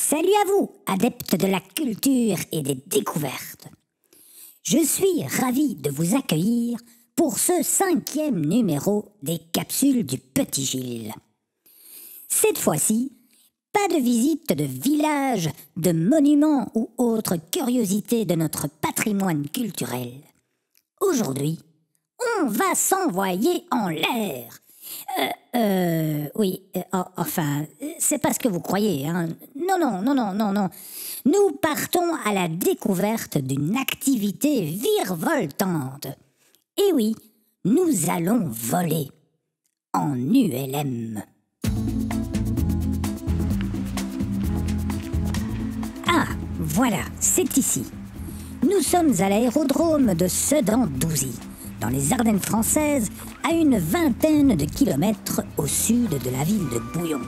Salut à vous, adeptes de la culture et des découvertes. Je suis ravi de vous accueillir pour ce 5e numéro des capsules du Petit Gilles. Cette fois-ci, pas de visite de village, de monuments ou autres curiosités de notre patrimoine culturel. Aujourd'hui, on va s'envoyer en l'air. Enfin, c'est pas ce que vous croyez, hein. Non. Nous partons à la découverte d'une activité virevoltante. Et oui, nous allons voler en ULM. Ah, voilà, c'est ici. Nous sommes à l'aérodrome de Sedan-Douzy, dans les Ardennes françaises, à une vingtaine de kilomètres au sud de la ville de Bouillon.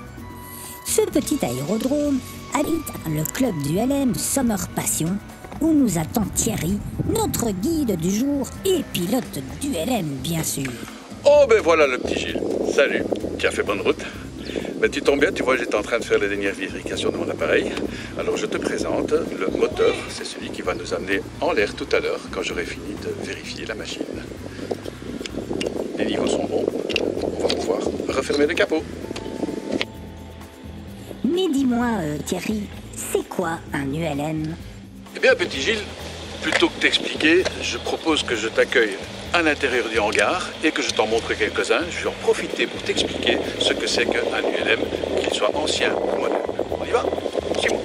Ce petit aérodrome habite le club d'ULM Summer Passion, où nous attend Thierry, notre guide du jour et pilote d'ULM bien sûr. Oh ben voilà le petit Gilles, salut, tu as fait bonne route. Ben, tu tombes bien, tu vois, j'étais en train de faire les dernières vérifications de mon appareil. Alors je te présente, le moteur, c'est celui qui va nous amener en l'air tout à l'heure quand j'aurai fini de vérifier la machine. Les niveaux sont bons, on va pouvoir refermer le capot. Mais dis-moi Thierry, c'est quoi un ULM? Eh bien petit Gilles, plutôt que t'expliquer, je propose que je t'accueille à l'intérieur du hangar et que je t'en montre quelques-uns. Je vais en profiter pour t'expliquer ce que c'est qu'un ULM, qu'il soit ancien ou moderne. On y va? Suis-moi.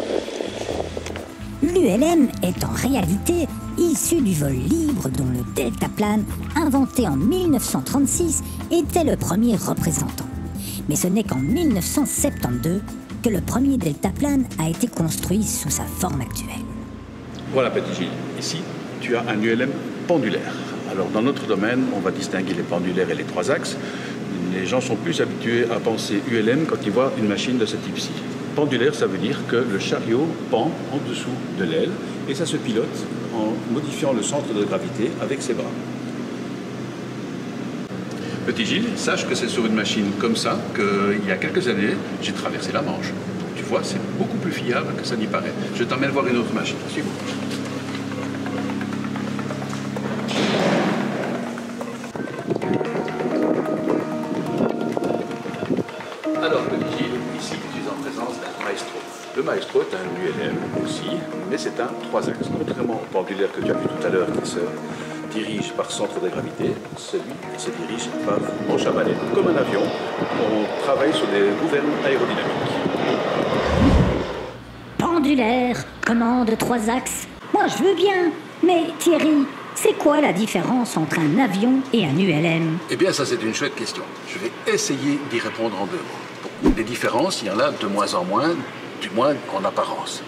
L'ULM est en réalité issu du vol libre dont le deltaplane, inventé en 1936, était le premier représentant. Mais ce n'est qu'en 1972 que le premier deltaplane a été construit sous sa forme actuelle. Voilà petit Gilles, ici tu as un ULM pendulaire. Alors dans notre domaine, on va distinguer les pendulaires et les trois axes. Les gens sont plus habitués à penser ULM quand ils voient une machine de ce type-ci. Pendulaire, ça veut dire que le chariot pend en dessous de l'aile et ça se pilote en modifiant le centre de gravité avec ses bras. Petit Gilles, sache que c'est sur une machine comme ça qu'il y a quelques années, j'ai traversé la Manche. Tu vois, c'est beaucoup plus fiable que ça n'y paraît. Je t'emmène voir une autre machine. Suis-moi. Alors, petit Gilles, ici, tu es en présence d'un maestro. Le maestro est un ULM aussi, mais c'est un 3 axes. Contrairement au pendulaire que tu as vu tout à l'heure qui se dirige par centre de gravité, celui se dirige par manche à balai. Comme un avion, on travaille sur des gouvernes aérodynamiques. Pendulaire, commande 3 axes. Moi je veux bien, mais Thierry, c'est quoi la différence entre un avion et un ULM? Eh bien, ça c'est une chouette question. Je vais essayer d'y répondre en 2 mots. Des différences, il y en a de moins en moins, du moins en apparence.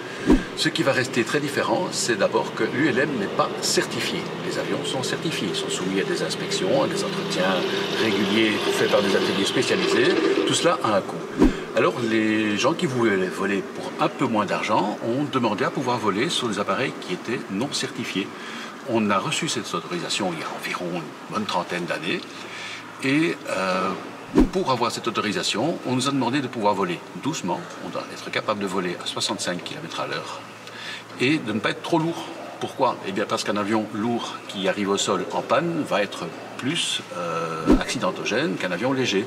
Ce qui va rester très différent, c'est d'abord que l'ULM n'est pas certifié. Les avions sont certifiés, ils sont soumis à des inspections, à des entretiens réguliers faits par des ateliers spécialisés. Tout cela a un coût. Alors, les gens qui voulaient voler pour un peu moins d'argent ont demandé à pouvoir voler sur des appareils qui étaient non certifiés. On a reçu cette autorisation il y a environ une bonne trentaine d'années. Et pour avoir cette autorisation, on nous a demandé de pouvoir voler doucement. On doit être capable de voler à 65 km/h et de ne pas être trop lourd. Pourquoi? Eh bien parce qu'un avion lourd qui arrive au sol en panne va être plus accidentogène qu'un avion léger.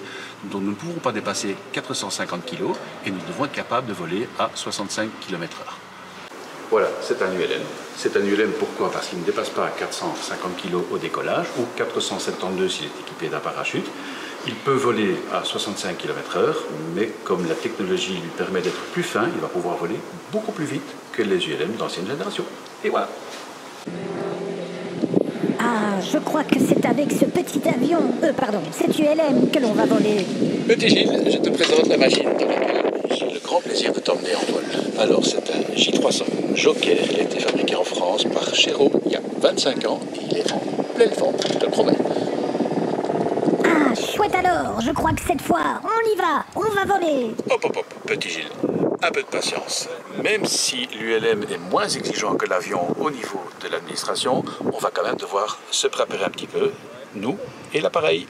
Donc nous ne pouvons pas dépasser 450 kg et nous devons être capables de voler à 65 km/h. Voilà, c'est un ULM. C'est un ULM pourquoi? Parce qu'il ne dépasse pas 450 kg au décollage ou 472 s'il est équipé d'un parachute. Il peut voler à 65 km/h, mais comme la technologie lui permet d'être plus fin, il va pouvoir voler beaucoup plus vite que les ULM d'ancienne génération. Et voilà. Ah, je crois que c'est avec ce petit avion, cet ULM que l'on va voler. Petit Gilles, je te présente la machine dans laquelle j'ai le grand plaisir de t'emmener en vol. Alors, c'est un J300 Joker. Il a été fabriqué en France par Chéreau il y a 25 ans. Et il est en pleine forme, je te le promets. Ah, chouette alors, je crois que cette fois, on va voler. Hop, petit Gilles, un peu de patience. Même si l'ULM est moins exigeant que l'avion au niveau de l'administration, on va quand même devoir se préparer un petit peu, nous et l'appareil.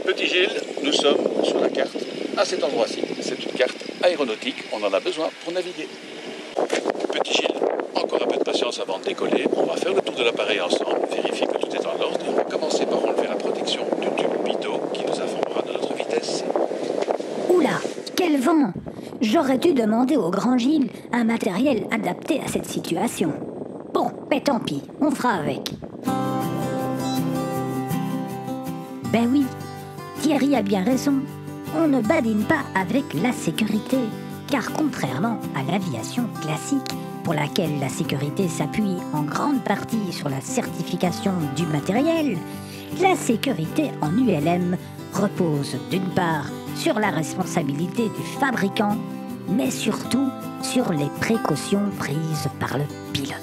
Petit Petit Gilles, nous sommes sur la carte à cet endroit-ci. C'est une carte aéronautique, on en a besoin pour naviguer. Petit Gilles, encore un peu de patience avant de décoller. On va faire le tour de l'appareil ensemble, vérifier que tout est en ordre. Et on va commencer par enlever la protection du tube pitot qui nous informera de notre vitesse. Oula, quel vent! J'aurais dû demander au grand Gilles un matériel adapté à cette situation. Bon, mais tant pis, on fera avec. Ben oui, Thierry a bien raison. On ne badine pas avec la sécurité, car contrairement à l'aviation classique, pour laquelle la sécurité s'appuie en grande partie sur la certification du matériel, la sécurité en ULM repose d'une part sur la responsabilité du fabricant, mais surtout sur les précautions prises par le pilote.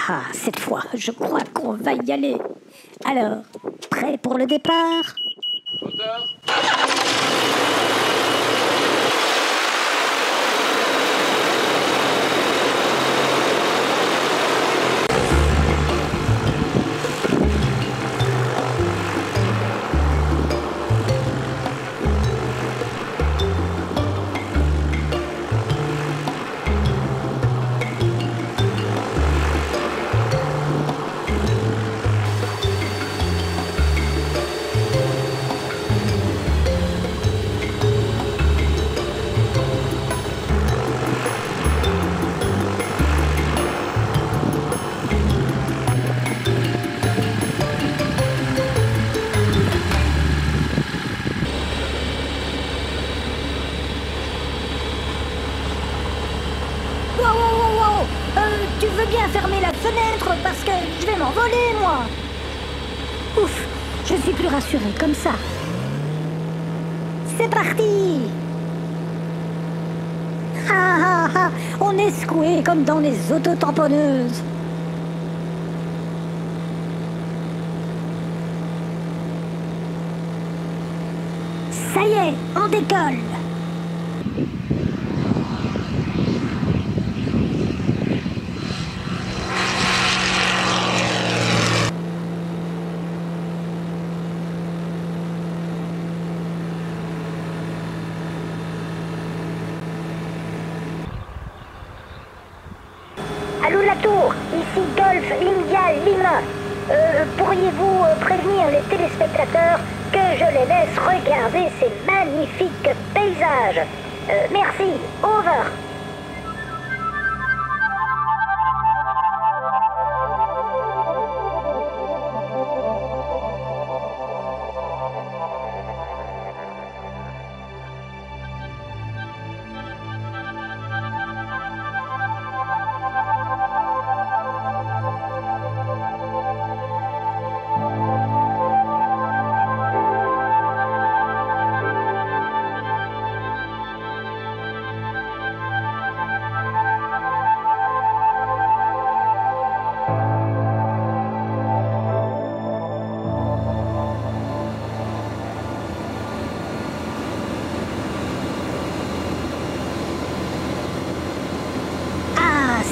Ah, cette fois, je crois qu'on va y aller. Alors, prêt pour le départ? Moteur. Tu veux bien fermer la fenêtre parce que je vais m'envoler, moi. Ouf, je suis plus rassurée comme ça. C'est parti. Ah ah ah, on est secoué comme dans les autotamponneuses. Ça y est, on décolle. Allô la tour, ici Golf India Lima. Pourriez-vous prévenir les téléspectateurs que je les laisse regarder ces magnifiques paysages? Merci, over.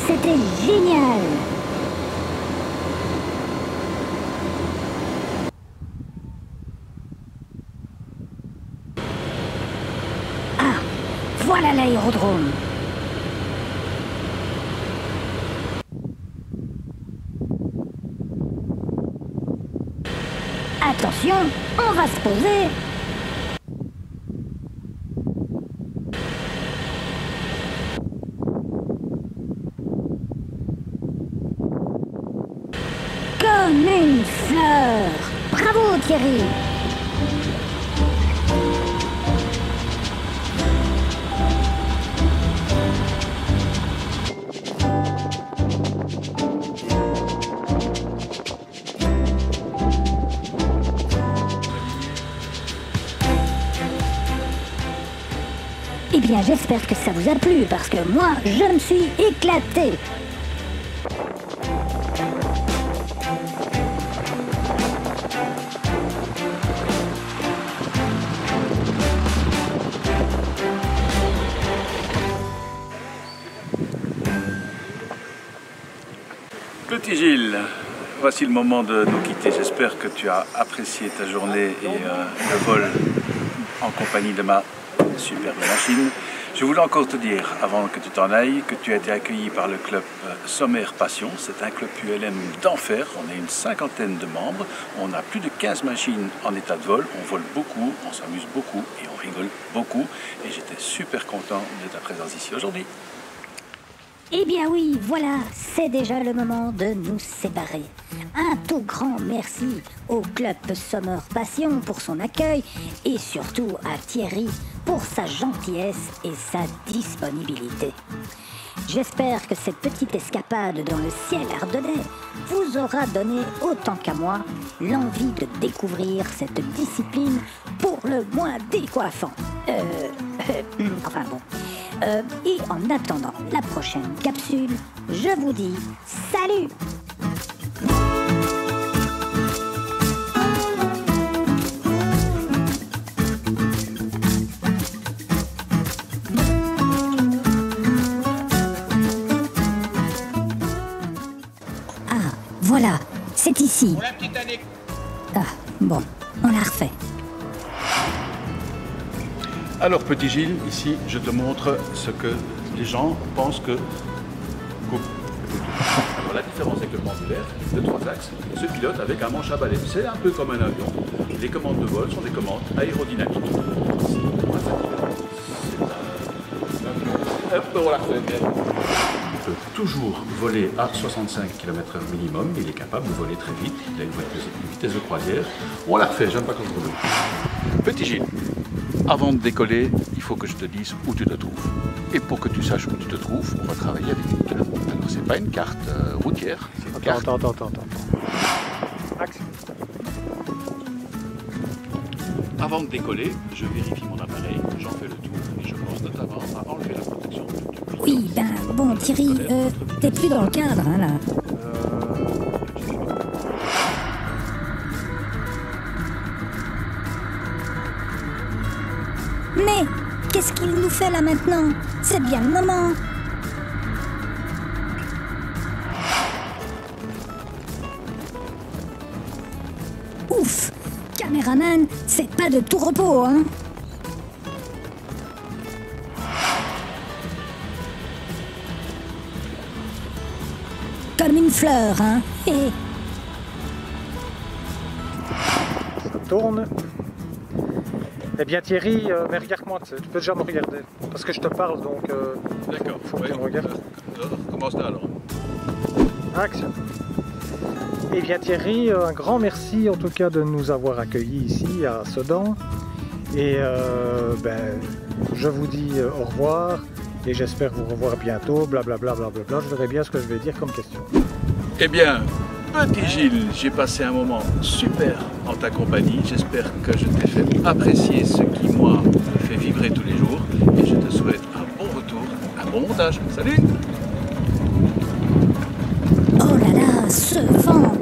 C'était génial! Ah, voilà l'aérodrome. Attention, on va se poser. Comme une fleur. Bravo Thierry. Eh bien, j'espère que ça vous a plu, parce que moi, je me suis éclaté. Petit Gilles, voici le moment de nous quitter. J'espère que tu as apprécié ta journée et le vol en compagnie de ma superbe machine. Je voulais encore te dire, avant que tu t'en ailles, que tu as été accueilli par le club Sommaire Passion. C'est un club ULM d'enfer. On est une 50aine de membres. On a plus de 15 machines en état de vol. On vole beaucoup, on s'amuse beaucoup et on rigole beaucoup. Et j'étais super content de ta présence ici aujourd'hui. Eh bien oui, voilà, c'est déjà le moment de nous séparer. Un tout grand merci au Club Sommaire Passion pour son accueil et surtout à Thierry pour sa gentillesse et sa disponibilité. J'espère que cette petite escapade dans le ciel ardennais vous aura donné autant qu'à moi l'envie de découvrir cette discipline pour le moins décoiffant. Enfin bon. Et en attendant la prochaine capsule, je vous dis salut! Ah, voilà, c'est ici. Ah, bon, on la refait. Alors, petit Gilles, ici, je te montre ce que les gens pensent que... Alors, la différence avec le pendulaire de 3 axes se pilote avec un manche à balai. C'est un peu comme un avion. Les commandes de vol sont des commandes aérodynamiques. Il peut toujours voler à 65 km/h minimum. Il est capable de voler très vite. Il a une vitesse de croisière. On la refait, j'aime pas quand je roule. Petit Gilles. Avant de décoller, il faut que je te dise où tu te trouves. Et pour que tu saches où tu te trouves, on va travailler avec une carte. Alors, c'est pas une carte routière, c'est une carte... Attends. Action. Avant de décoller, je vérifie mon appareil, j'en fais le tour et je pense notamment à enlever la protection du public. Oui, ben bon Thierry, t'es plus dans le cadre, hein, là. Mais qu'est-ce qu'il nous fait là maintenant? C'est bien le moment. Ouf, caméraman, c'est pas de tout repos, hein. Comme une fleur, hein. Et... Ça tourne. Eh bien Thierry, mais regarde-moi, tu peux déjà me regarder. Parce que je te parle, donc D'accord, faut que tu me regardes. Commence là alors. Action. Eh bien Thierry, un grand merci en tout cas de nous avoir accueillis ici à Sedan. Et je vous dis au revoir et j'espère vous revoir bientôt, blablabla. Je verrai bien ce que je vais dire comme question. Eh bien, petit Gilles, j'ai passé un moment super en ta compagnie. J'espère que je t'ai fait apprécier ce qui, moi, me fait vibrer tous les jours. Et je te souhaite un bon retour, un bon montage. Salut! oh là là, ce vent